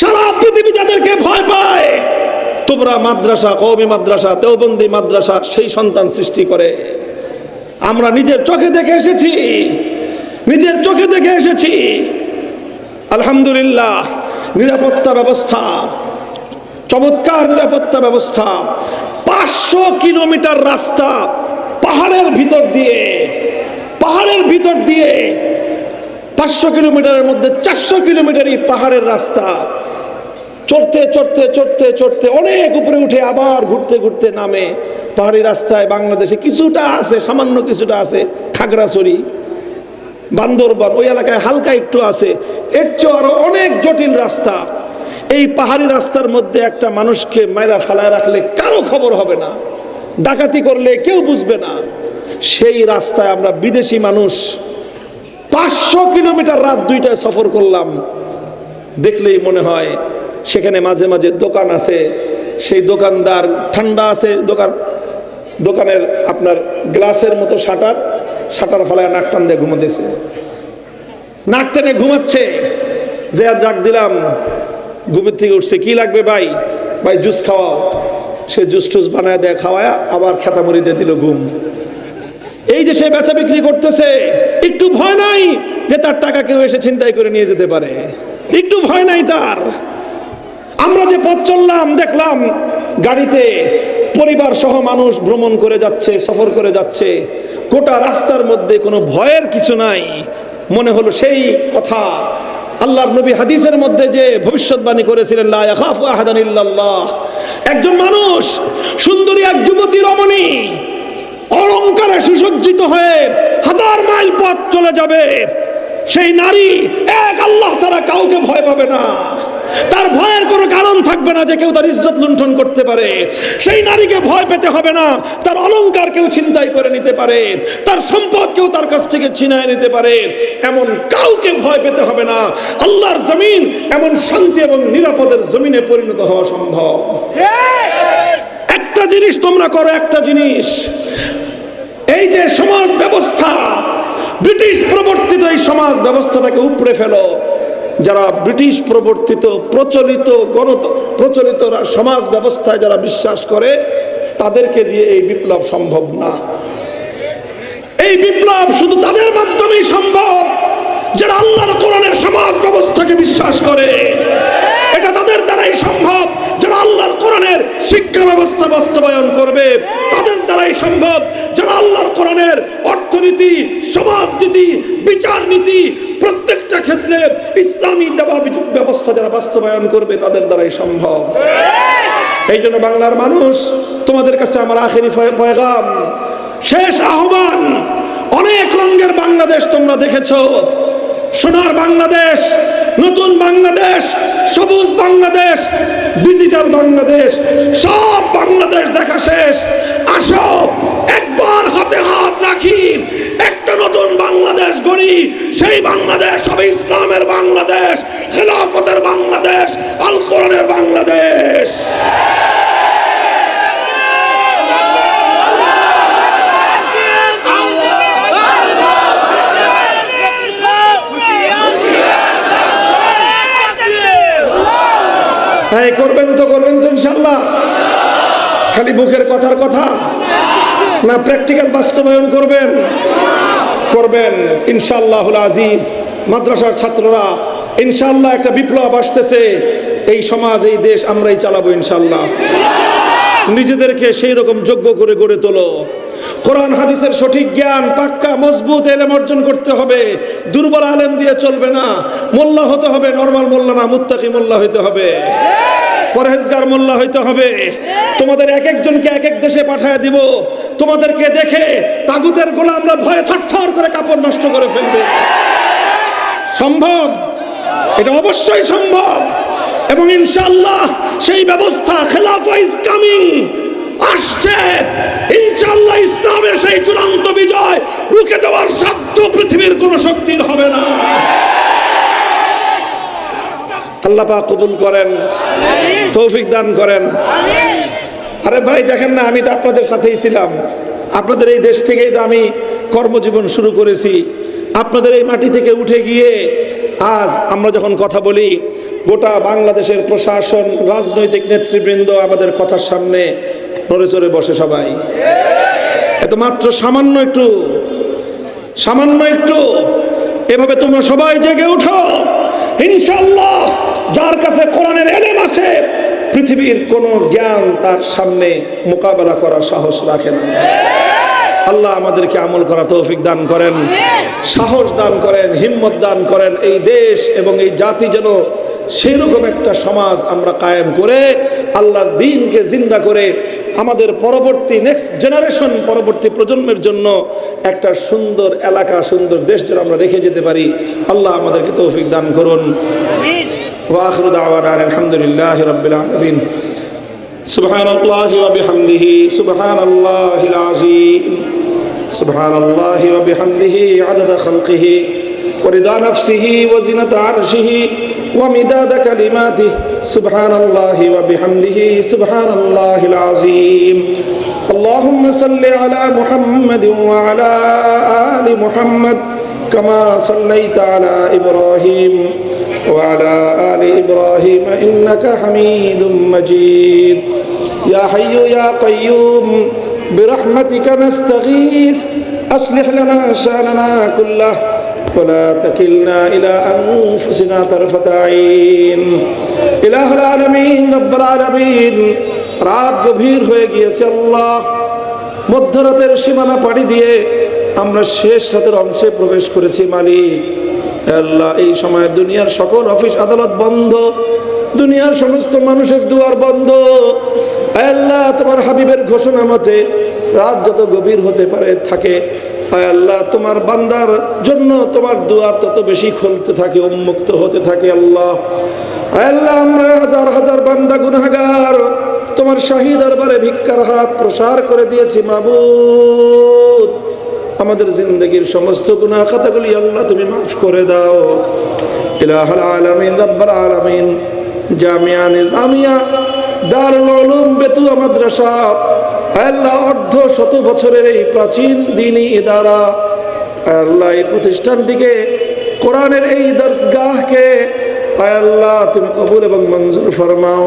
সারা পৃথিবী যাদেরকে ভয় পায়, তোমরা মাদ্রাসা, কওমি মাদ্রাসা, দেওবন্দি মাদ্রাসা সেই সন্তান সৃষ্টি করে। আমরা নিজের চোখে দেখে এসেছি, নিজের চোখে দেখে এসেছি। আলহামদুলিল্লাহ, নিরাপত্তা ব্যবস্থা, চমৎকার নিরাপত্তা ব্যবস্থা। 500 কিলোমিটার রাস্তা পাহাড়ের ভিতর দিয়ে, 500 কিলোমিটারের মধ্যে 400 কিলোমিটারই পাহাড়ের রাস্তা। চড়তে চড়তে চড়তে চড়তে অনেক উপরে উঠে আবার ঘুরতে ঘুরতে নামে। পাহাড়ি রাস্তায় বাংলাদেশে কিছুটা আছে, সামান্য কিছুটা আছে, খাগড়াছড়ি, বান্দরবান ওই এলাকায় হালকা একটু আছে। এর চেয়ে আরো অনেক জটিল রাস্তা। এই পাহাড়ি রাস্তার মধ্যে একটা মানুষকে মাইরা ফেলায় রাখলে কারো খবর হবে না, ডাকাতি করলে কেউ বুঝবে না। সেই রাস্তায় আমরা বিদেশি মানুষ 500 কিলোমিটার রাত 2টায় সফর করলাম। দেখলেই মনে হয় সেখানে মাঝে মাঝে দোকান আছে, সেই দোকানদার ঠান্ডা আছে, দোকানের আপনার গ্লাসের মতো শাটার ফেলায় নাক টান দিয়ে ঘুমাতেছে, নাক টেনে ঘুমাচ্ছে। যে ডাক দিলাম, ঘুমের থেকে উঠছে, কি লাগবে ভাই? ভাই জুস খাওয়াও। সে জুস টুস বানায় দেয়, খাওয়ায় আবার খেতামরি দিয়ে দিল ঘুম। এই যে সে বেচা বিক্রি করতেছে, একটু ভয় নাই যে তার টাকা কেউ এসে ছিনতাই করে নিয়ে যেতে পারে, একটু ভয় নাই তার। আমরা যে পথ চললাম, দেখলাম গাড়িতে পরিবার সহ মানুষ ভ্রমণ করে যাচ্ছে, সফর করে যাচ্ছে, গোটা রাস্তার মধ্যে কোনো ভয়ের কিছু নাই। মনে হলো সেই কথা আল্লাহর নবী হাদিসের মধ্যে যে ভবিষ্যৎবাণী করেছিলেন, লা ইয়াখাফু আহাদান ইল্লাল্লাহ। একজন মানুষ, সুন্দরী এক যুবতী রমণী অলংকারে সুসজ্জিত হয়ে 1000 মাইল পথ চলে যাবে, সেই নারী এক আল্লাহ ছাড়া কাউকে ভয় পাবে না। তার ভয়ের কোনো কারণ থাকবে না যে কেউ তার ইজ্জত লুণ্ঠন করতে পারে। সেই নারীকে ভয় পেতে হবে না তার অলংকার কেউ ছিনতাই করে নিতে পারে, তার সম্পদ কেউ তার কাছ থেকে ছিনায় নিতে পারে। এমন কাউকে ভয় পেতে হবে না। আল্লাহর জমিন এমন শান্তি এবং নিরাপদের জমিনে পরিণত হওয়া সম্ভব। একটা জিনিস তোমরা করো, একটা জিনিস, এই যে সমাজ ব্যবস্থা, ব্রিটিশ প্রবর্তিত এই সমাজ ব্যবস্থাটাকে উপড়ে ফেলো। যারা ব্রিটিশ প্রবর্তিত প্রচলিত সমাজ ব্যবস্থায় যারা বিশ্বাস করে, তাদেরকে দিয়ে এই বিপ্লব সম্ভব না। এই বিপ্লব শুধু তাদের মাধ্যমেই সম্ভব যারা আল্লাহর কোরআনের সমাজ ব্যবস্থাকে বিশ্বাস করে। এটা তাদের দ্বারাই সম্ভব যারা আল্লাহর কোরআনের শিক্ষা ব্যবস্থা বাস্তবায়ন করবে। তাদের দ্বারাই সম্ভব যারা আল্লাহর কোরআনের অর্থনীতি, সমাজনীতি, বিচার নীতি প্রত্যেকটা ক্ষেত্রে ইসলামী ব্যবস্থা যারা বাস্তবায়ন করবে, তাদের দ্বারাই সম্ভব। এই জন্য বাংলার মানুষ, তোমাদের কাছে আমার আখেরি পয়গাম, শেষ আহ্বান। অনেক রঙের বাংলাদেশ তোমরা দেখেছো, সোনার বাংলাদেশ, নতুন বাংলাদেশ, সবুজ বাংলাদেশ, ডিজিটাল বাংলাদেশ, সব বাংলাদেশ দেখা শেষ। আসো একবার হাতে হাত রাখি, একটা নতুন বাংলাদেশ গড়ি। সেই বাংলাদেশ হবে ইসলামের বাংলাদেশ, খেলাফতের বাংলাদেশ, আল কোরআনের বাংলাদেশ। হ্যাঁ, করবেন তো ইনশাল্লাহ। খালি মুখের কথার কথা না, প্র্যাকটিক্যাল বাস্তবায়ন করবেন ইনশাআল্লাহুল আজিজ। মাদ্রাসার ছাত্ররা ইনশাআল্লাহ একটা বিপ্লব আসতেছে। এই সমাজ, এই দেশ আমরাই চালাবো ইনশাআল্লাহ। নিজেদেরকে সেই রকম যোগ্য করে গড়ে তোলো। কোরআন হাদিসের সঠিক জ্ঞান, পাক্কা মজবুত এলেম অর্জন করতে হবে। দুর্বল আলেম দিয়ে চলবে না। মোল্লা হতে হবে, নরমাল মোল্লা না, মুত্তাকি মোল্লা হইতে হবে, পরহেজগার মোল্লা হইতে হবে। তোমাদের এক একজনকে এক এক দেশে পাঠায় দিব। তোমাদেরকে দেখে তাগুতের গোলামরা ভয়ে থরথর করে কাপড় নষ্ট করে ফেলবে। সম্ভব, এটা অবশ্যই সম্ভব। এবং ইনশাআল্লাহ সেই ব্যবস্থা, খেলাফা ইজ কামিং, আসছে ইনশাআল্লাহ। ইসলামের সেই চূড়ান্ত বিজয় রুখে দেওয়ার সাধ্য পৃথিবীর কোন শক্তির হবে না। আল্লাহ পাক কবুল করেন, তৌফিক দান করেন। আরে ভাই দেখেন না, আমি তো আপনাদের সাথেই ছিলাম। আপনাদের এই দেশ থেকেই তো আমি কর্মজীবন শুরু করেছি। আপনাদের এই মাটি থেকে উঠে গিয়ে আজ আমরা যখন কথা বলি, গোটা বাংলাদেশের প্রশাসন, রাজনৈতিক নেতৃবৃন্দ আমাদের কথার সামনে নড়ে চড়ে বসে সবাই। এত মাত্র সামান্য একটু এভাবে তোমরা সবাই জেগে উঠো। ইনশাআল্লাহ যার কাছে কোরআনের ইলম আছে, পৃথিবীর কোনো জ্ঞান তার সামনে মোকাবেলা করার সাহস রাখে না। আল্লাহ আমাদেরকে আমল করার তৌফিক দান করেন, সাহস দান করেন, হিম্মত দান করেন। এই দেশ এবং এই জাতি যেন সেরকম একটা সমাজ আমরা কায়েম করে আল্লাহর দ্বীনকে জিন্দা করে আমাদের পরবর্তী নেক্সট জেনারেশন, পরবর্তী প্রজন্মের জন্য একটা সুন্দর এলাকা, সুন্দর দেশ যেন আমরা রেখে যেতে পারি। আল্লাহ আমাদেরকে তৌফিক দান করুন। ওয়া আখিরু দাওয়ানা আলহামদুলিল্লাহি রাব্বিল আলামিন। সুবহানাল্লাহি ওয়া বিহামদিহি সুবহানাল্লাহিল আযীম। সুবহানাল্লাহি ওয়া বিহামদিহি আদাদা খালকিহি ওয়া রিদা নাফসিহি ওয়া জিনাতা আরশিহি ওয়া মিদাদা কালিমাতিহি। সুবহানাল্লাহি ওয়া বিহামদিহি সুবহানাল্লাহিল আযীম। আল্লাহুম্মা সাল্লি আলা মুহাম্মাদিন ওয়া আলা আলি মুহাম্মাদ কামা সাল্লাইতা আলা ইব্রাহিম ওয়া আলা আলি ইব্রাহিম ইন্নাকা হামিদুম মাজিদ। ইয়া হাইয়্যু ইয়া কাইয়্যুম বিরহমাতিকা নাস্তাগীথ আসলিহ লানা শানানা কুল্লাহ ولا تكلنا إلى أنفسنا طرفة عين। إله العالمين رب العالمين, রাত গভীর হয়ে গিয়েছে আল্লাহ, মধ্যরাতের সীমানা পাড়ি দিয়ে আমরা শেষ রাতের অংশে প্রবেশ করেছি মালিক। আল্লাহ এই সময় দুনিয়ার সকল অফিস আদালত বন্ধ, দুনিয়ার সমস্ত মানুষের দুয়ার বন্ধ। আল্লাহ তোমার হাবিবের ঘোষণা মতে রাত যত গভীর হতে পারে থাকে, আল্লাহ তোমার বান্দার জন্য তোমার দুয়ার তত বেশি খুলতে থাকে, উন্মুক্ত হতে থাকে। আল্লাহ আমরা হাজার হাজার বান্দা গুনাহগার তোমার শাহী দরবারে ভিক্ষার হাত প্রসার করে দিয়েছি মাবুদ। আমাদের জিন্দগির সমস্ত গুনাহ খাতাগুলি আল্লাহ তুমি মাফ করে দাও। ইলাহুল আলামিন রাব্বুল আলামিন, জামিয়া নিজামিয়া দারুল উলুম বেতুয়া মাদ্রাসা, আল্লাহ অর্ধ শত বছরের এই প্রাচীন দ্বীনি ইদারা, আল্লাহ এই প্রতিষ্ঠানটিকে, কোরআনের এই দরসগাহকে আল্লাহ তুমি কবুল এবং মঞ্জুর ফরমাও।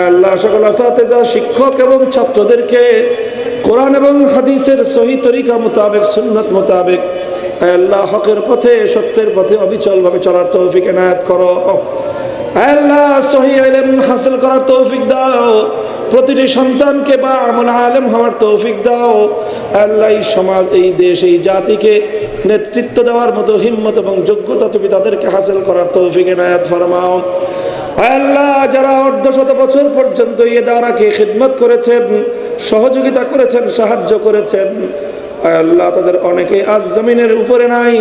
আল্লাহ সকল আসাতেজা, শিক্ষক এবং ছাত্রদেরকে কোরআন এবং হাদিসের সহি তরিকা মোতাবেক, সুন্নাত মোতাবেক আল্লাহ হকের পথে, সত্যের পথে অবিচলভাবে চলার তৌফিক এনায়েত করো। আল্লাহ সহি ইলম হাসিল করার তৌফিক দাও, প্রতিটি সন্তানকে বা আমল আলেম হওয়ার তৌফিক দাও। আল্লাহ এই সমাজ, এই দেশ, এই জাতিকে নেতৃত্ব দেওয়ার মতো হিম্মত এবং যোগ্যতা তুমি তাদেরকে হাসিল করার তৌফিক এনায়েত ফরমাও। আল্লাহ যারা অর্ধশত বছর পর্যন্ত এই ইদারাকে খিদমত করেছেন, সহযোগিতা করেছেন, সাহায্য করেছেন, আল্লাহ তাদের অনেকে আজ জমিনের উপরে নাই।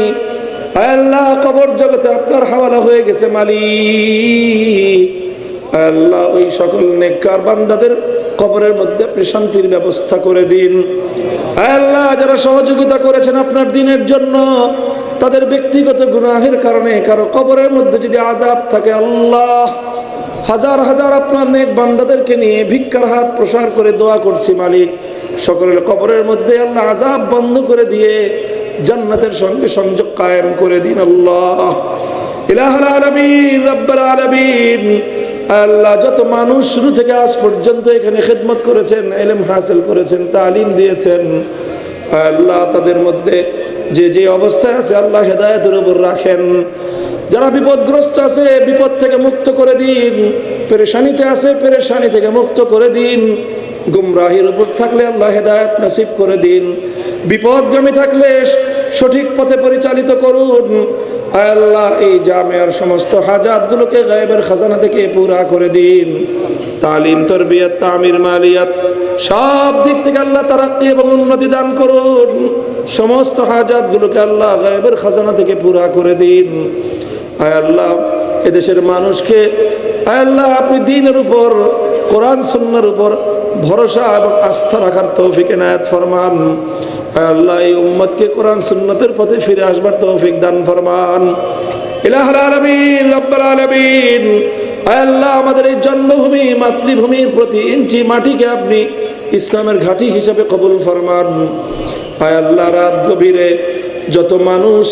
আল্লাহ কবর জগতে আপনার হাওয়ালা হয়ে গেছে মালিক। আল্লাহ ওই সকল নেককার বান্দাদের কবরের মধ্যে আপনি শান্তির ব্যবস্থা করে দিন। আল্লাহ যারা সহযোগিতা করেছেন আপনার দ্বীনের জন্য, তাদের ব্যক্তিগত গুনাহের কারণে কারো কবরের মধ্যে যদি আযাব থাকে, আল্লাহ হাজার হাজার আপনার নেক বান্দাদেরকে নিয়ে ভিক্ষার হাত প্রসার করে দোয়া করছি মালিক, সকলের কবরের মধ্যে আল্লাহ আযাব বন্ধ করে দিয়ে জান্নাতের সঙ্গে সংযোগ কায়েম করে দিন। আল্লাহ ইলাহুল আলামিন রাব্বুল আলামিন, আল্লাহ যত মানুষ শুরু থেকে আজ পর্যন্ত এখানে খেদমত করেছেন, ইলম হাসিল করেছেন, তালিম দিয়েছেন, আল্লাহ তাদের মধ্যে যে যে অবস্থায় আছে আল্লাহ হেদায়েতের উপর রাখেন। যারা বিপদগ্রস্ত আছে বিপদ থেকে মুক্ত করে দিন, পেরেশানিতে আছে পেরেশানি থেকে মুক্ত করে দিন, গুমরাহির উপর থাকলে আল্লাহ হেদায়েত নসিব করে দিন, বিপদগামী থাকলে সঠিক পথে পরিচালিত করুন। আল্লাহ এই জামিয়ার সমস্ত হাজাতগুলোকে গায়েবের খাজানা থেকে পুরা করে দিন। তালিম, তরবিয়ত, তামির, মালিয়াত সব দিক থেকে আল্লাহ তারাক্কি এবং উন্নতি দান করুন। সমস্ত হাজাতগুলোকে আল্লাহ গায়েবের খাজানা থেকে পুরা করে দিন। আল্লাহ এদেশের মানুষকে আল্লাহ আপনি দ্বীনের উপর, কোরআন সুন্নাহর উপর ভরসা এবং আস্থা রাখার তৌফিক এনায়েত ফরমান। আল্লাহ এই উম্মতকে কোরআন সুন্নতের পথে ফিরে আসবার তৌফিক দান ফরমান। ইলাহুল আলামিন রাব্বুল আলামিন, আল্লাহ আমাদের এই জন্মভূমি, মাতৃভূমির প্রতি ইঞ্চি মাটিকে আপনি ইসলামের ঘাঁটি হিসেবে কবুল ফরমান। আল্লাহ রাত গভীরে যত মানুষ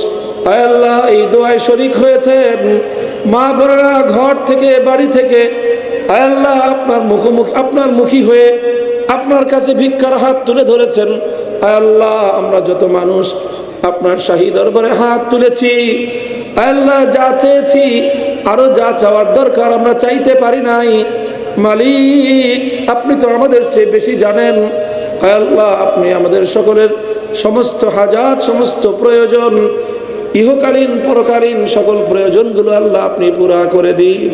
আয় আল্লাহ এই দোয়ায় শরীক হয়েছেন মা বোনেরা ঘর থেকে বাড়ি থেকে, আয় আল্লাহ আপনার মুখী হয়ে আপনার কাছে ভিক্ষার হাত তুলে ধরেছেন। আয় আল্লাহ আমরা যত মানুষ আপনার শাহী দরবারে হাত তুলেছি, আয় আল্লাহ যা চেয়েছি আরো যা চাওয়ার দরকার আমরা চাইতে পারি নাই। মালিক আপনি তো আমাদের চেয়ে বেশি জানেন। আয় আল্লাহ আপনি আমাদের সকলের সমস্ত হাজাত, সমস্ত প্রয়োজন, ইহকালীন পরকালীন সকল প্রয়োজনগুলো আল্লাহ আপনি পুরা করে দিন।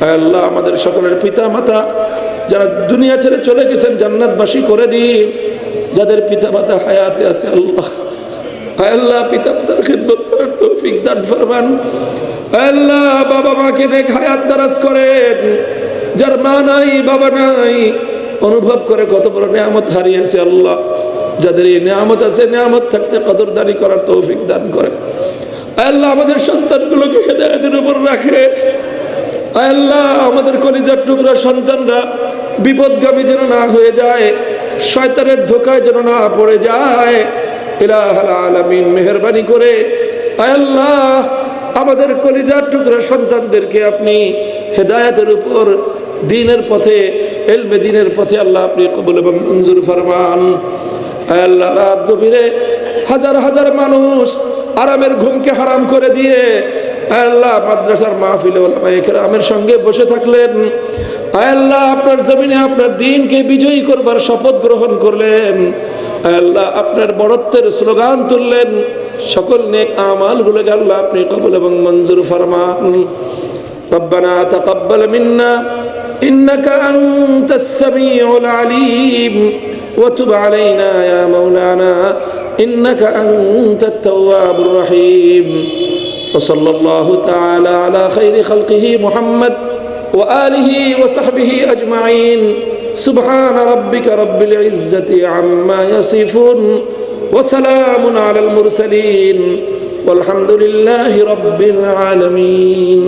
আয় আল্লাহ আমাদের সকলের পিতা মাতা যারা দুনিয়া ছেড়ে চলে গেছেন জান্নাতবাসী করে দিন। যাদের পিতা মাতা হায়াতে আছে আল্লাহ, আয় আল্লাহ পিতা মাতার খিদমত করার তৌফিক দান ফরমান। আয় আল্লাহ বাবা মাকে নেক হায়াত দারাজ করেন। যার মা নাই বাবা নাই অনুভব করে কত বড় নিয়ামত হারিয়েছে আল্লাহ, যাদের এই নিয়ামত আছে নিয়ামত থাকতে কদরদারি করার তৌফিক দান করে। আয় আল্লাহ আমাদের সন্তানগুলোকে হেদায়েতের উপর রাখে। আয় আল্লাহ আমাদের কলিজার টুকরা সন্তানরা বিপদগামী যেন না হয়ে যায়, শয়তানের ধোকায় যেন না পড়ে যায়। ইলাহুল আলামিন মেহেরবানি করে আয় আল্লাহ আমাদের কলিজার টুকরা সন্তানদেরকে আপনি হেদায়েতের উপর, দ্বীনের পথে, ইলমে দ্বীনের পথে আল্লাহ আপনি কবুল এবং মঞ্জুর ফরমান। আয় আল্লাহ রাত গভীরে হাজার হাজার মানুষ আরামের ঘুমকে হারাম করে দিয়ে আয় আল্লাহ মাদ্রাসার মাহফিলে ওলামায়ে কেরামের সঙ্গে বসে থাকলেন। আয় আল্লাহ আপনার জমিনে আপনার দ্বীনকে বিজয়ী করবার শপথ গ্রহণ করলেন। আয় আল্লাহ আপনার বড়ত্বের স্লোগান তুললেন। সকল নেক আমালগুলোকে আল্লাহ আপনি কবুল এবং মঞ্জুর ফরমান। রব্বানা তাকাব্বাল মিন্না ইন্নাকা আনতাস সামিউল আলিম ওয়া তুব আলাইনা ইয়া মাওলানা ইন্নাকা আনতাত তাওয়াবুর রহিম। وصلى الله تعالى على خير خلقه محمد وآله وصحبه أجمعين. سبحان ربك رب العزة عما يصفون وسلام على المرسلين والحمد لله رب العالمين.